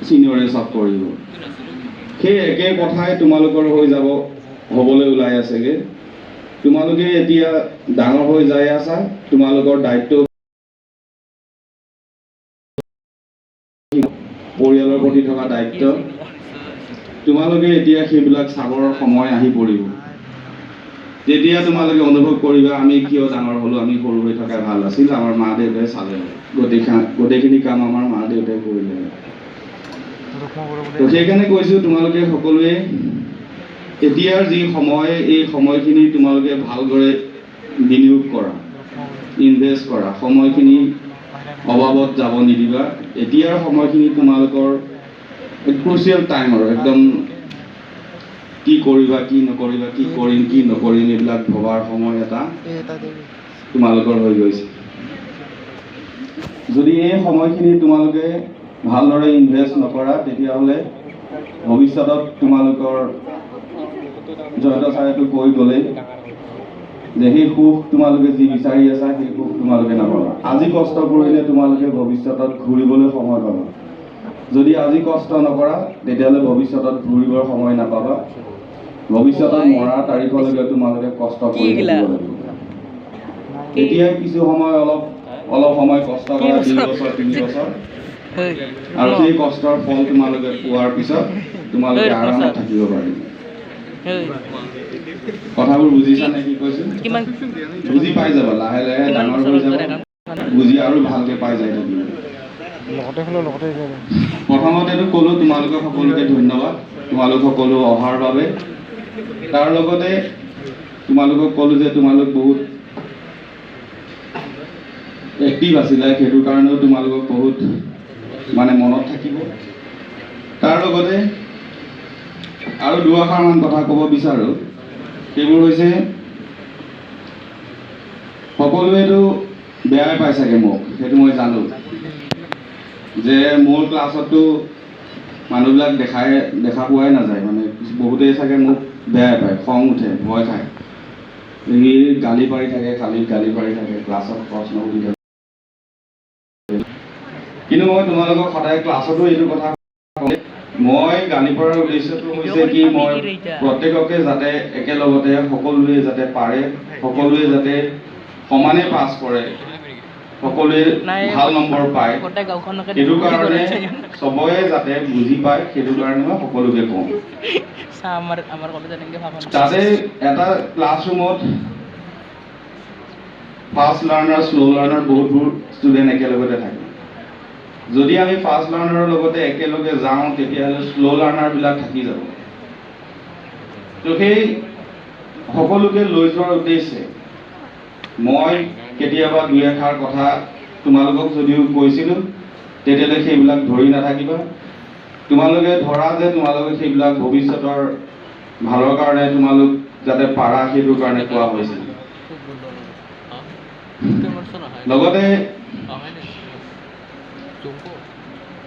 চিনিয়ৰে চব কৰিব। সেই একে কথাই তোমালোকৰ হৈ যাব হ'বলৈ ওলাই আছেগে। তোমালোকে এতিয়া ডাঙৰ হৈ যাই আছা, তোমালোকৰ দায়িত্ব পৰিয়ালৰ প্ৰতি থকা দায়িত্ব, তোমালোকে এতিয়া সেইবিলাক চাবৰ সময় আহি পৰিব। তেতিয়া তোমালোকে অনুভৱ কৰিবা আমি কিয় ডাঙৰ হ'লো, আমি সৰু হৈ থকা ভাল আছিল, আমাৰ মা দেউতাই চালে, গোটেইখিনি কাম আমাৰ মা দেউতাই কৰিলে। তো সেইকাৰণে কৈছোঁ তোমালোকে সকলোৱে এতিয়াৰ যি সময়, এই সময়খিনি তোমালোকে ভালদৰে বিনিয়োগ কৰা, ইনভেষ্ট কৰা, সময়খিনি অভাৱত যাব নিদিবা। এতিয়াৰ সময়খিনি তোমালোকৰ ক্ৰুচিয়েল টাইম আৰু একদম কি কৰিবা কি নকৰিবা, কি কৰিম কি নকৰিম এইবিলাক ভবাৰ সময় এটা তোমালোকৰ হৈ গৈছে। যদি এই সময়খিনি তোমালোকে ভালদৰে ইনভেষ্ট নকৰা তেতিয়াহ'লে ভৱিষ্যতত তোমালোকৰ জয়ন্ত ছাৰেতো কৈ গ'লেই যে সেই সুখ তোমালোকে যি বিচাৰি আছা সেই সুখ তোমালোকে নাপাবা। আজি কষ্ট কৰিলে তোমালোকে ভৱিষ্যতত ঘূৰিবলৈ সময় পাবা। যদি আজি কষ্ট নকৰা তেতিয়াহ'লে ভৱিষ্যতত ঘূৰিবৰ সময় নাপাবা। ভৱিষ্যতত মৰাৰ তাৰিখলৈকে তোমালোকে কষ্ট কৰি থাকিব লাগিব। এতিয়া কিছু সময় অলপ সময় কষ্ট কৰা, 2 বছৰ 3 বছৰ, আৰু সেই কষ্টৰ ফল তোমালোকে পোৱাৰ পিছত তোমালোকে আৰামত থাকিব পাৰিবা। কথাবোৰ বুজিছা নে কি কৈছো? বুজি পাই যাবা, লাহে লাহে ডাঙৰ হৈ যাবা, বুজি আৰু ভালকে পাই যাই থাকিব। প্ৰথমতেতো ক'লো তোমালোকক সকলোকে ধন্যবাদ, তোমালোক সকলো অহাৰ বাবে। তাৰ লগতে তোমালোকক ক'লো যে তোমালোক বহুত এক্টিভ আছিলে, সেইটো কাৰণেও তোমালোকক বহুত মনত থাকিব। তাৰ লগতে আৰু 2 আষাৰমান কথা ক'ব বিচাৰোঁ। সেইবোৰ হৈছে, সকলোৱেতো বেয়াই পাই চাগে মোক, সেইটো মই জানো, যে মোৰ ক্লাছতো মানুহবিলাক দেখা পোৱাই নাযায়, বহুতেই চাগে মোক বেয়াই পায়, খং উঠে, ভয় খায়, গালি পাৰি থাকে, খালীত গালি পাৰি থাকে, ক্লাছত প্ৰশ্ন সুধি থাকে। কিন্তু মই তোমালোকক সদায় ক্লাছতো এইটো কথা কওঁ, মই গালি পৰাৰ উদ্দেশ্যটো হৈছে কি, মই প্ৰত্যেককে যাতে একেলগতে সকলোৱে যাতে পাৰে, সকলোৱে যাতে সমানে পাছ কৰে, সকলোৱে ভাল নম্বৰ পায়, সেইটো কাৰণে চবৰে যাতে বুজি পায়, সেইটো কাৰণে মই সকলোকে কওঁ। যাতে এটা ক্লাছৰুমত ফাষ্ট লাৰ্ণাৰ, শ্ল' লাৰ্ণাৰ বহুতবোৰ ষ্টুডেণ্ট একেলগতে থাকে। যদি আমি ফাষ্ট লাৰ্ণাৰৰ লগতে একেলগে যাওঁ তেতিয়াহ'লে শ্ল' লাৰ্ণাৰবিলাক থাকি যাব। তো সেই সকলোকে লৈ যোৱাৰ উদ্দেশ্যে মই কেতিয়াবা 2 এষাৰ কথা তোমালোকক যদিও কৈছিলোঁ, তেতিয়াহ'লে সেইবিলাক ধৰি নাথাকিবা। তোমালোকে ধৰা যে তোমালোকে সেইবিলাক ভৱিষ্যতৰ ভালৰ কাৰণে তোমালোক যাতে পাৰা, সেইটোৰ কাৰণে কোৱা হৈছিল। লগতে